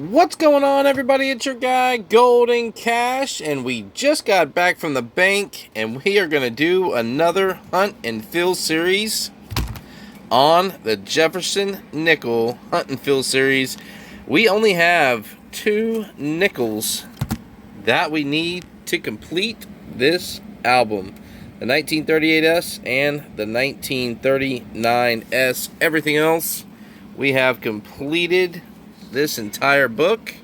What's going on, everybody? It's your guy Golden Cash, and we just got back from the bank, and we are going to do another Hunt and Fill series on the Jefferson Nickel Hunt and Fill series. We only have 2 nickels that we need to complete this album. The 1938S and the 1939S. Everything else we have completed this entire book.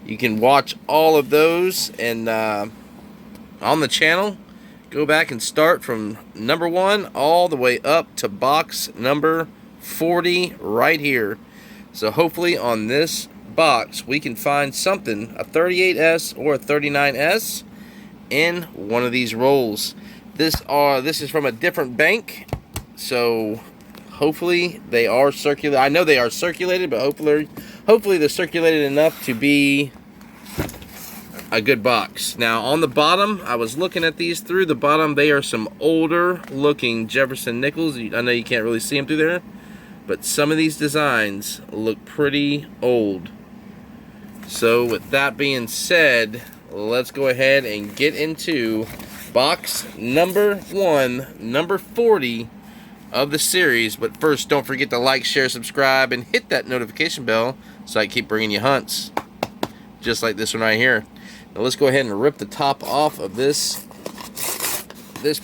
You can watch all of those and on the channel. Go back and start from number 1 all the way up to box number 40 right here. So hopefully on this box we can find something, a 38S or a 39S, in one of these rolls. This is from a different bank, so hopefully they are circulated. I know they are circulated, but hopefully they're circulated enough to be a good box. Now on the bottom, I was looking at these through the bottom. They are some older looking Jefferson nickels. I know you can't really see them through there, but some of these designs look pretty old. So with that being said, let's go ahead and get into box number 1, number 40 of the series. But first, don't forget to like, share, subscribe, and hit that notification bell so I keep bringing you hunts just like this one right here. Now let's go ahead and rip the top off of this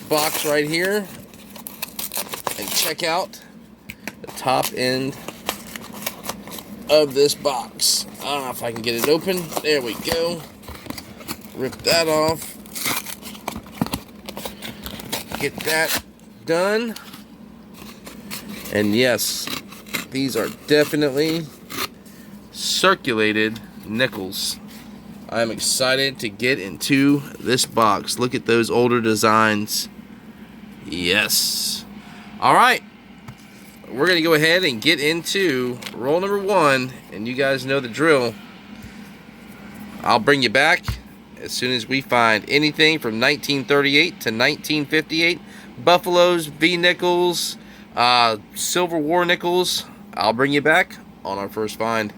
box right here and check out the top end of this box. I don't know if I can get it open. There we go. Rip that off. Get that done. And yes, these are definitely circulated nickels. I'm excited to get into this box. Look at those older designs. Yes. All right. We're going to go ahead and get into roll number 1. And you guys know the drill. I'll bring you back as soon as we find anything from 1938 to 1958. Buffaloes, V-nickels, Silver War nickels. I'll bring you back on our first find.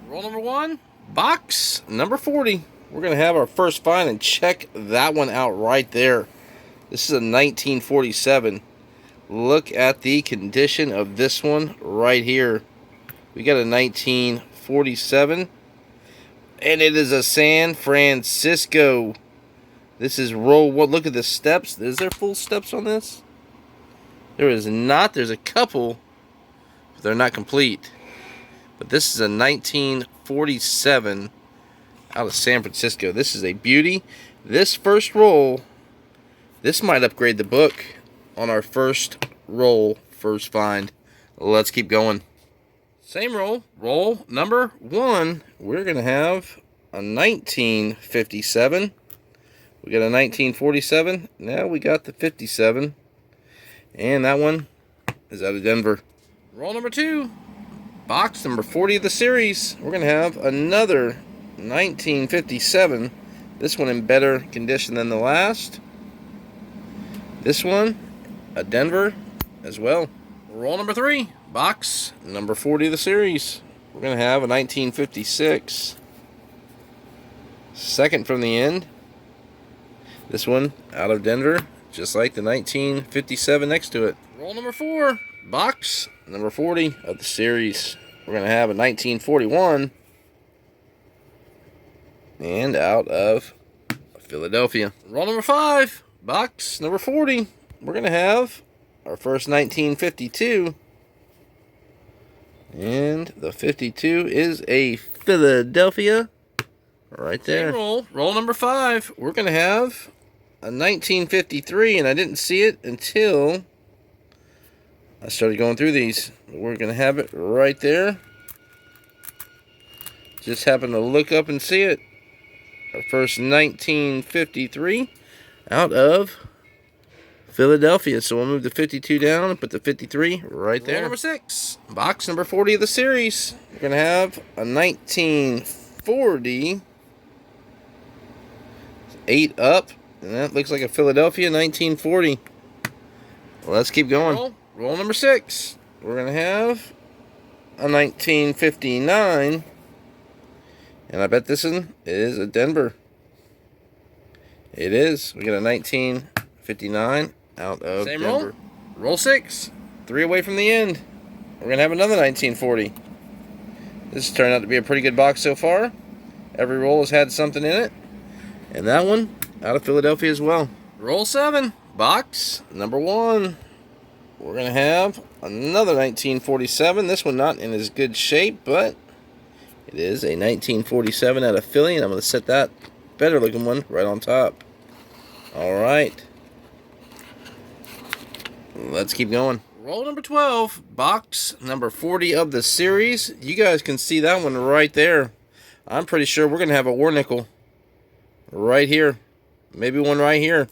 Roll number 1, box number 40. We're going to have our first find, and check that one out right there. This is a 1947. Look at the condition of this one right here. We got a 1947, and it is a San Francisco. This is roll what? Look at the steps. Is there full steps on this? There is not. There's a couple, but they're not complete. But this is a 1947 out of San Francisco. This is a beauty. This first roll, this might upgrade the book on our first roll, first find. Let's keep going. Same roll. Roll number 1. We're going to have a 1957. We got a 1947. Now we got the 57. And that one is out of Denver. Roll number 2. Box number 40 of the series. We're going to have another 1957. This one in better condition than the last. This one, a Denver as well. Roll number 3. Box number 40 of the series. We're going to have a 1956. Second from the end. This one out of Denver, just like the 1957 next to it. Roll number 4. Box number 40 of the series. We're going to have a 1941. And out of Philadelphia. Roll number 5. Box number 40. We're going to have our first 1952. And the 52 is a Philadelphia. Right there. Roll number 5. We're going to have a 1953, and I didn't see it until I started going through these. We're going to have it right there. Just happened to look up and see it. Our first 1953 out of Philadelphia. So we'll move the 52 down and put the 53 right there. Roll number 6. Box number 40 of the series. We're going to have a 1940. 8 up. And that looks like a Philadelphia 1940. Well, let's keep going. Roll number 6. We're going to have a 1959. And I bet this one is a Denver. It is. We got a 1959 out of Same Denver. Roll 6. 3 away from the end. We're going to have another 1940. This has turned out to be a pretty good box so far. Every roll has had something in it. And that one out of Philadelphia as well. Roll 7. Box number 1. We're going to have another 1947. This one not in as good shape, but it is a 1947 out of Philly. And I'm going to set that better looking one right on top. Alright. Let's keep going. Roll number 12. Box number 40 of the series. You guys can see that one right there. I'm pretty sure we're going to have a war nickel right here. Maybe one right here.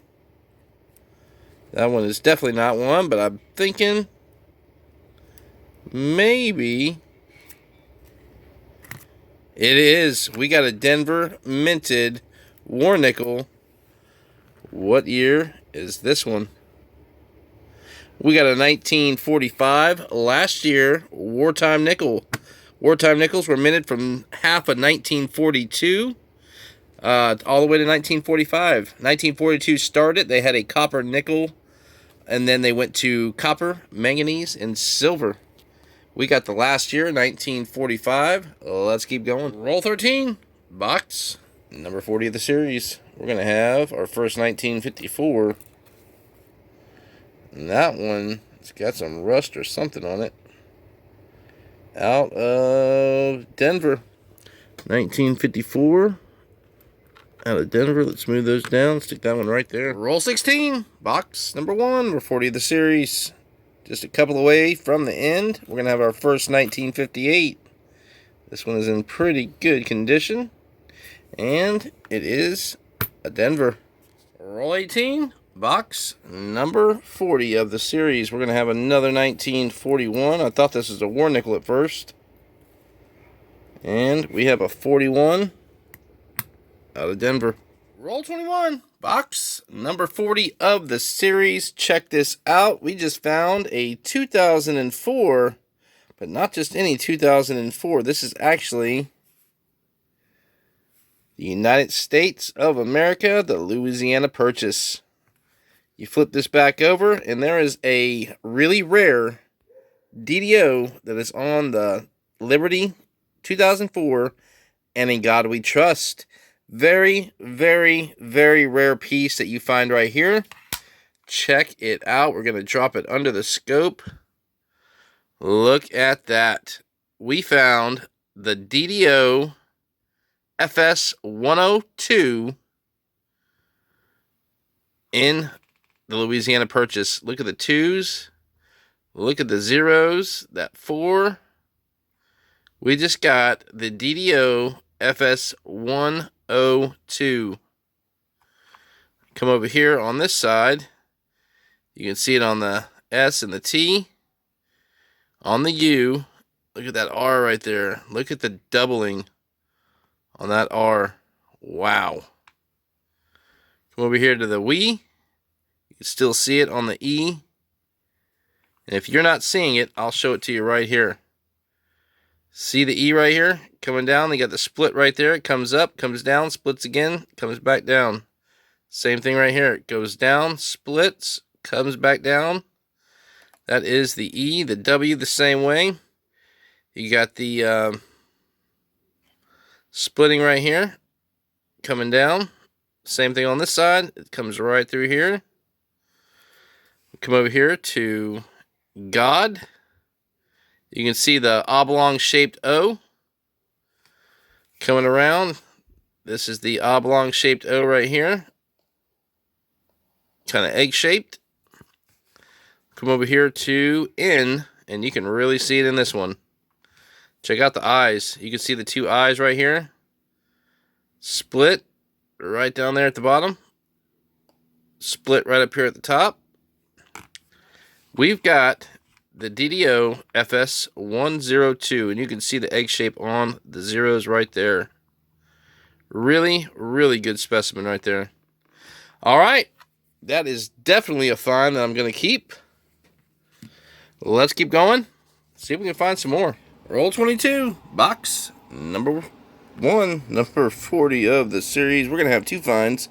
That one is definitely not one, but I'm thinking maybe it is. We got a Denver minted war nickel. What year is this one? We got a 1945 last year wartime nickel. Wartime nickels were minted from half of 1942 all the way to 1945. 1942 started. They had a copper nickel, and then they went to copper, manganese, and silver. We got the last year, 1945. Let's keep going. Roll 13. Box number 40 of the series. We're going to have our first 1954. And that one, it's got some rust or something on it. Out of Denver. 1954. Out of Denver. Let's move those down. Stick that one right there. Roll 16. Box number 1. We're 40 of the series. Just a couple away from the end. We're going to have our first 1958. This one is in pretty good condition. And it is a Denver. Roll 18. Box number 40 of the series. We're going to have another 1941. I thought this was a war nickel at first. And we have a 41 out of Denver. Roll 21. Box number 40 of the series. Check this out. We just found a 2004, but not just any 2004. This is actually the United States of America, the Louisiana Purchase. You flip this back over, and there is a really rare DDO that is on the Liberty 2004, and In God We Trust. Very, very, very rare piece that you find right here. Check it out. We're going to drop it under the scope. Look at that. We found the DDO FS 102 in the Louisiana Purchase. Look at the 2s. Look at the 0s. That 4. We just got the DDO FS 102. Come over here on this side. You can see it on the S and the T. On the U. Look at that R right there. Look at the doubling on that R. Wow. Come over here to the we. You can still see it on the E. And if you're not seeing it, I'll show it to you right here. See the E right here? Coming down. They got the split right there. It comes up, comes down, splits again, comes back down. Same thing right here. It goes down, splits, comes back down. That is the E. The W the same way. You got the splitting right here. Coming down. Same thing on this side. It comes right through here. Come over here to God. You can see the oblong shaped O coming around. This is the oblong shaped O right here. Kind of egg shaped. Come over here to N, and you can really see it in this one. Check out the eyes. You can see the 2 eyes right here. Split right down there at the bottom. Split right up here at the top. We've got the DDO FS 102, and you can see the egg shape on the 0s right there. Really, really good specimen right there. All right, that is definitely a find that I'm going to keep. Let's keep going. See if we can find some more. Roll 22, box number one, number 40 of the series. We're going to have two finds.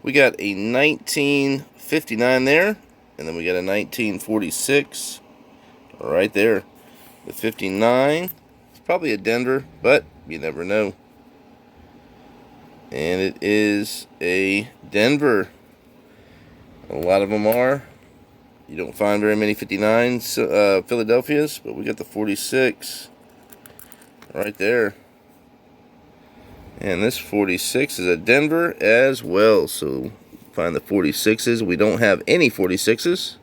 We got a 1959 there, and then we got a 1946 right there. The 59, it's probably a Denver, but you never know. And it is a Denver. A lot of them are. You don't find very many 59s, Philadelphia's, but we got the 46 right there. And this 46 is a Denver as well. So find the 46s. We don't have any 46s.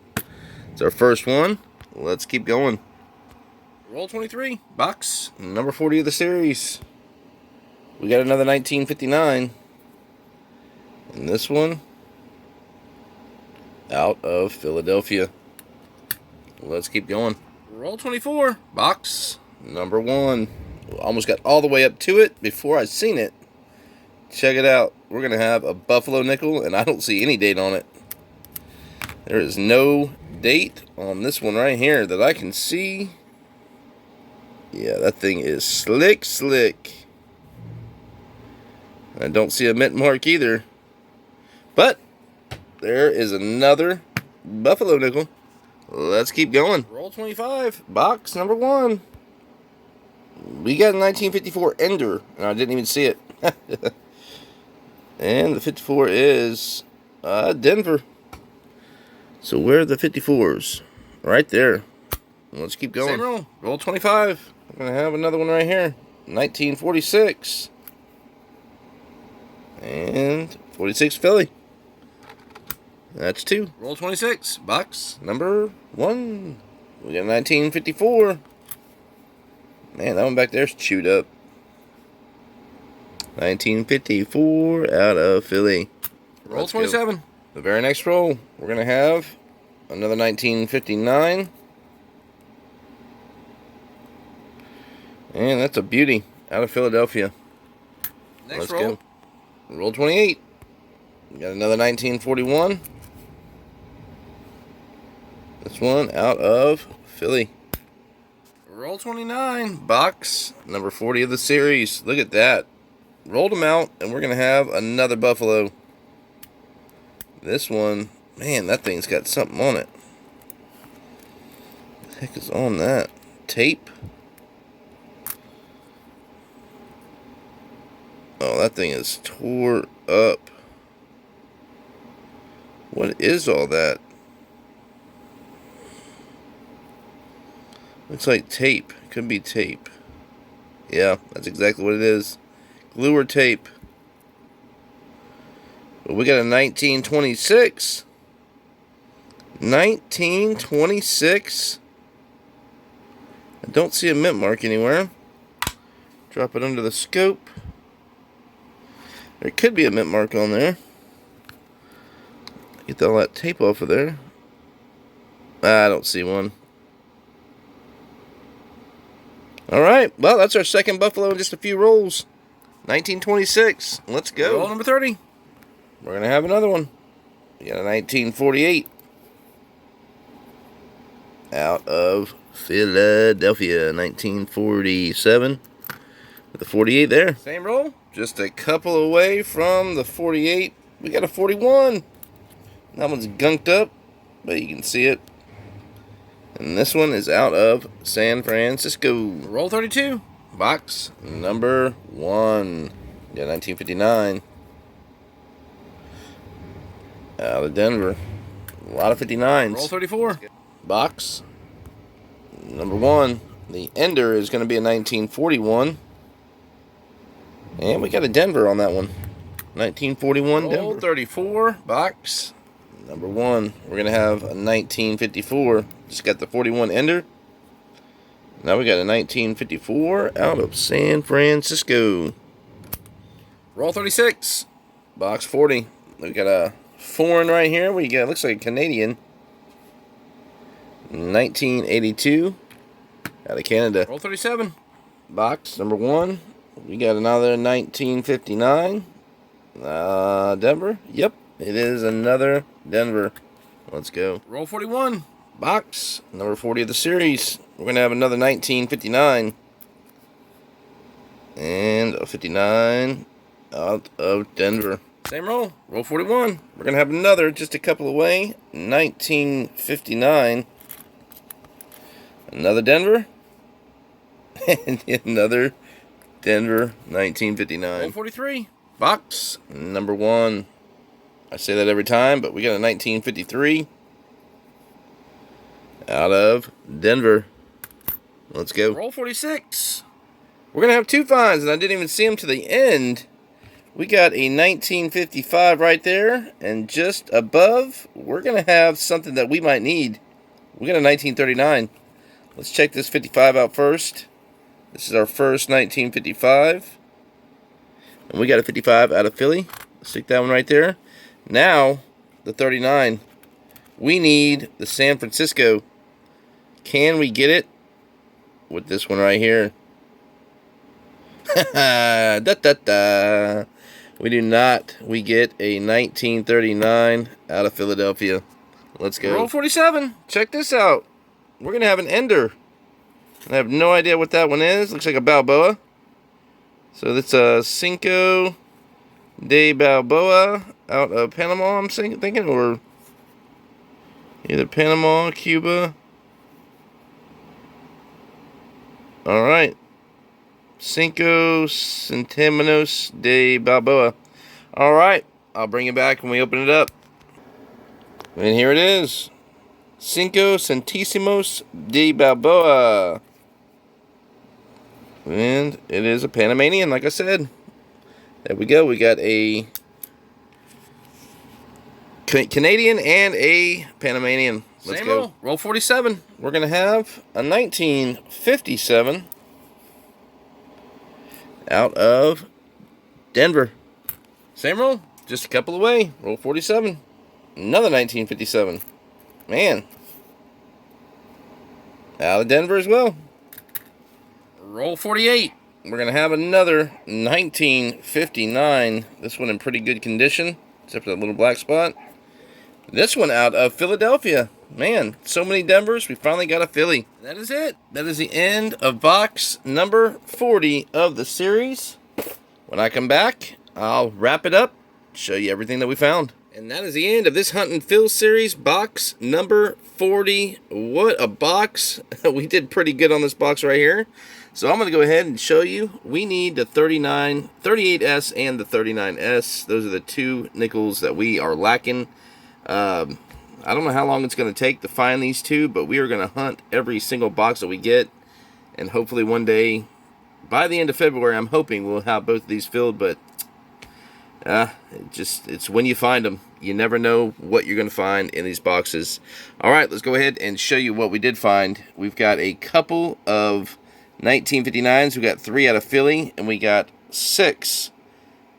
It's our first one. Let's keep going. Roll 23, box number 40 of the series. We got another 1959. And this one, out of Philadelphia. Let's keep going. Roll 24, box number 1. Almost got all the way up to it before I seen it. Check it out. We're going to have a Buffalo nickel, and I don't see any date on it. There is no date on this one right here that I can see. Yeah, that thing is slick. I don't see a mint mark either. But there is another Buffalo nickel. Let's keep going. Roll 25, box number 1. We got a 1954 Ender, and I didn't even see it. And the 54 is Denver. So where are the 54s? Right there. Let's keep going. Same roll. Roll 25. We're going to have another one right here. 1946. And 46 Philly. That's 2. Roll 26. Box number 1. We got a 1954. Man, that one back there's chewed up. 1954 out of Philly. Roll 27. Go. The very next roll, we're going to have another 1959. And that's a beauty out of Philadelphia. Next roll. Go. Roll 28. We got another 1941. This one out of Philly. Roll 29. Box number 40 of the series. Look at that. Rolled them out, and we're going to have another Buffalo. This one, man, that thing's got something on it. What the heck is on that? Tape? Oh, that thing is tore up. What is all that? Looks like tape. Could be tape. Yeah, that's exactly what it is. Glue or tape. But we got a 1926. 1926. I don't see a mint mark anywhere. Drop it under the scope. There could be a mint mark on there. Get all that tape off of there. I don't see one. Alright, well, that's our second Buffalo in just a few rolls. 1926. Let's go. Roll number 30. We're going to have another one. We got a 1948. Out of Philadelphia. 1947. With the 48 there. Same roll. Just a couple away from the 48. We got a 41. That one's gunked up, but you can see it. And this one is out of San Francisco. Roll 32. Box number 1. Yeah, 1959. Out of Denver. A lot of 59s. Roll 34. Box number 1. The Ender is going to be a 1941. And we got a Denver on that one. 1941 Denver. Roll 34. Box number 1. We're going to have a 1954. Just got the 41 Ender. Now we got a 1954 out of San Francisco. Roll 36. Box 40. We got a foreign right here. We got, looks like a Canadian. 1982 out of Canada. Roll 37. Box number 1. We got another 1959. Denver. Yep, it is another Denver. Let's go. Roll 41. Box number 40 of the series. We're going to have another 1959. And a 59 out of Denver. Same roll. Roll 41. We're going to have another just a couple away. 1959. Another Denver. And another Denver 1959. Roll 43. Box number 1. I say that every time, but we got a 1953 out of Denver. Let's go. Roll 46. We're going to have 2 finds, and I didn't even see them to the end. We got a 1955 right there, and just above, we're going to have something that we might need. We got a 1939. Let's check this 55 out first. This is our first 1955. And we got a 55 out of Philly. Stick that one right there. Now, the 39. We need the San Francisco. Can we get it with this one right here? Da, da, da. We do not. We get a 1939 out of Philadelphia. Let's go. Roll 47. Check this out. We're going to have an ender. I have no idea what that one is. Looks like a Balboa. So that's a Cinco de Balboa out of Panama, I'm thinking, or either Panama, Cuba. All right. Cinco Centémonos de Balboa. All right. I'll bring it back when we open it up. And here it is. Cinco Centésimos de Balboa. And it is a Panamanian, like I said. There we go. We got a Canadian and a Panamanian. Let's go. Roll 47. We're going to have a 1957 out of Denver. Same roll. Just a couple away. Roll 47. Another 1957. Man. Out of Denver as well. Roll 48. We're going to have another 1959. This one in pretty good condition, except for that little black spot. This one out of Philadelphia. Man, so many Denvers. We finally got a Philly. That is it. That is the end of box number 40 of the series. When I come back, I'll wrap it up, show you everything that we found. And that is the end of this Hunt and Fill series, box number 40. What a box. We did pretty good on this box right here. So I'm going to go ahead and show you. We need the 38S and the 39S. Those are the 2 nickels that we are lacking. I don't know how long it's going to take to find these 2, but we are going to hunt every single box that we get. And hopefully one day, by the end of February, I'm hoping we'll have both of these filled. But it's when you find them. You never know what you're going to find in these boxes. All right, let's go ahead and show you what we did find. We've got a couple of 1959s. We got 3 out of Philly, and we got 6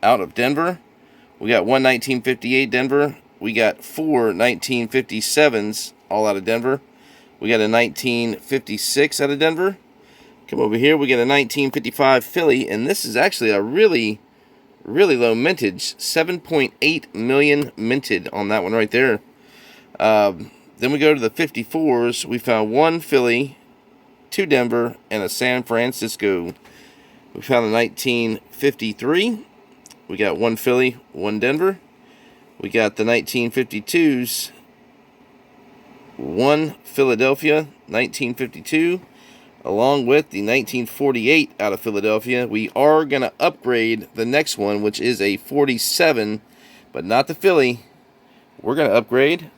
out of Denver. We got 1 1958 Denver. We got 4 1957s all out of Denver. We got a 1956 out of Denver. Come over here, we got a 1955 Philly, and this is actually a really low mintage. 7.8 million minted on that one right there. Then we go to the 54s. We found 1 Philly, 2 Denver, and a San Francisco. We found a 1953. We got 1 Philly, 1 Denver. We got the 1952s, 1 Philadelphia, 1952, along with the 1948 out of Philadelphia. We are going to upgrade the next one, which is a 47, but not the Philly. We're going to upgrade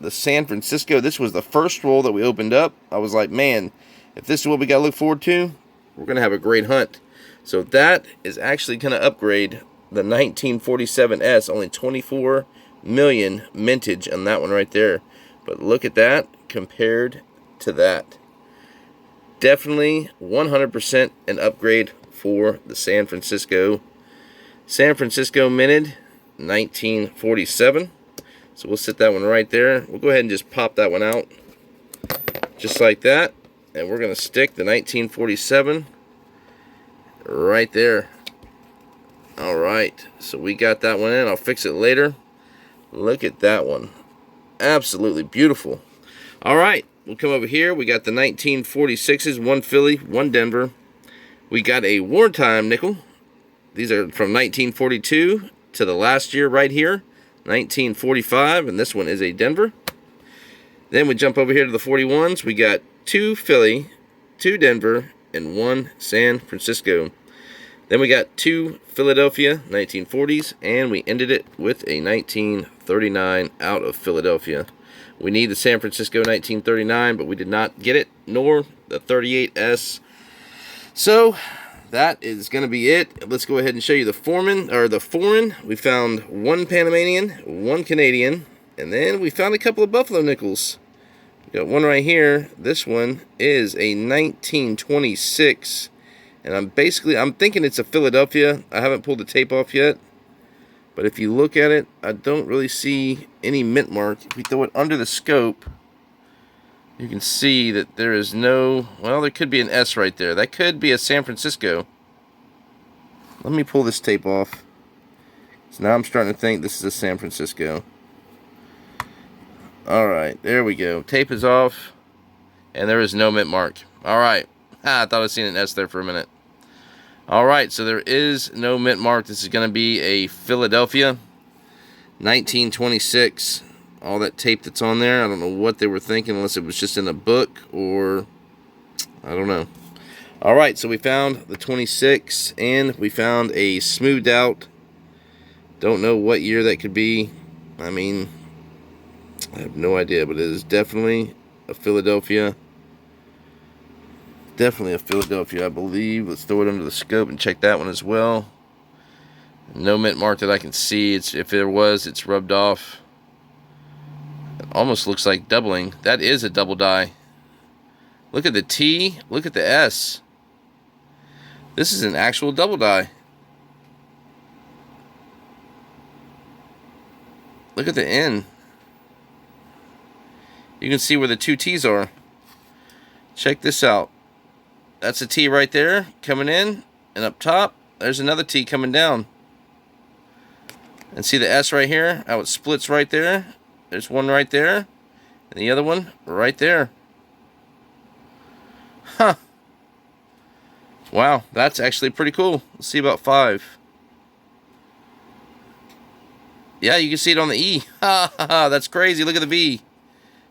the San Francisco. This was the first roll that we opened up. I was like, man, if this is what we got to look forward to, we're going to have a great hunt. So that is actually going to upgrade the 1947S. Only 24 million mintage on that one right there. But look at that compared to that. Definitely 100% an upgrade for the San Francisco. San Francisco minted 1947. So we'll set that one right there. We'll go ahead and just pop that one out. Just like that. And we're going to stick the 1947 right there. Alright, so we got that one in. I'll fix it later. Look at that one. Absolutely beautiful. Alright, we'll come over here. We got the 1946s, 1 Philly, 1 Denver. We got a wartime nickel. These are from 1942 to the last year right here, 1945, and this one is a Denver. Then we jump over here to the 41s. We got 2 Philly, 2 Denver, and 1 San Francisco. Then we got 2 Philadelphia, 1940s, and we ended it with a 1939 out of Philadelphia. We need the San Francisco 1939, but we did not get it, nor the 38S. So that is going to be it. Let's go ahead and show you the foreign. We found 1 Panamanian, 1 Canadian, and then we found a couple of Buffalo nickels. We got one right here. This one is a 1926, and I'm thinking it's a Philadelphia. I haven't pulled the tape off yet, but if you look at it, I don't really see any mint mark. If we throw it under the scope, you can see that there is no, well, there could be an S right there. That could be a San Francisco. Let me pull this tape off. So now I'm starting to think this is a San Francisco. Alright, there we go. Tape is off, and there is no mint mark. Alright. I thought I seen an S there for a minute. Alright, so there is no mint mark. This is going to be a Philadelphia 1926. All that tape that's on there, I don't know what they were thinking, unless it was just in a book, or I don't know. Alright, so we found the 26, and we found a smoothed out. Don't know what year that could be. I mean, I have no idea, but it is definitely a Philadelphia. Definitely a Philadelphia, I believe. Let's throw it under the scope and check that one as well. No mint mark that I can see. If there was, it's rubbed off. It almost looks like doubling. That is a double die. Look at the T. Look at the S. This is an actual double die. Look at the N. You can see where the 2 T's are. Check this out. That's a T right there coming in, and up top there's another T coming down. And see the S right here, how it splits right there. There's one right there, and the other one right there. Huh. Wow, that's actually pretty cool. Let's see about 5. Yeah, you can see it on the E. Ha ha ha, that's crazy. Look at the V.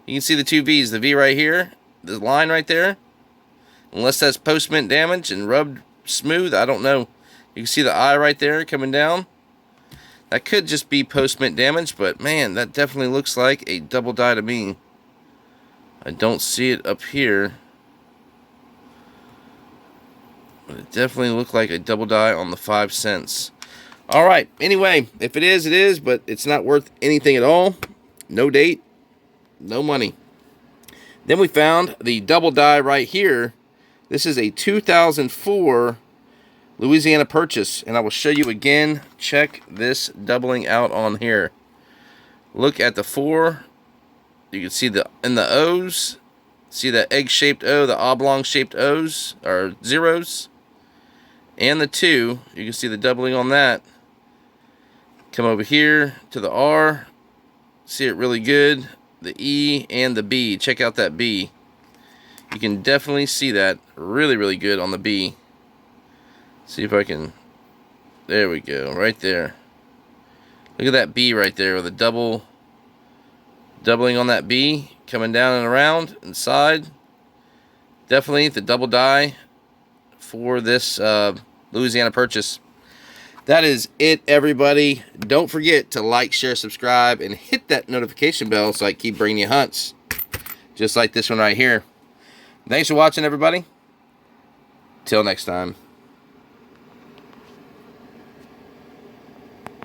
You can see the 2 V's. The V right here, the line right there. Unless that's post-mint damage and rubbed smooth, I don't know. You can see the I right there coming down. That could just be post-mint damage, but man, that definitely looks like a double die to me. I don't see it up here, but it definitely looked like a double die on the 5 cents. Alright, anyway, if it is, it is, but it's not worth anything at all. No date, no money. Then we found the double die right here. This is a 2004 Louisiana Purchase, and I will show you again. Check this doubling out on here. Look at the 4. You can see in the O's. See that egg-shaped O, the oblong-shaped O's, or zeros. And the 2, you can see the doubling on that. Come over here to the R. See it really good. The E and the B. Check out that B. You can definitely see that really, really good on the B. See if I can. There we go, right there. Look at that B right there with the doubling on that B, coming down and around inside. Definitely the double die for this Louisiana Purchase. That is it, everybody. Don't forget to like, share, subscribe, and hit that notification bell so I can keep bringing you hunts just like this one right here. Thanks for watching, everybody. Till next time.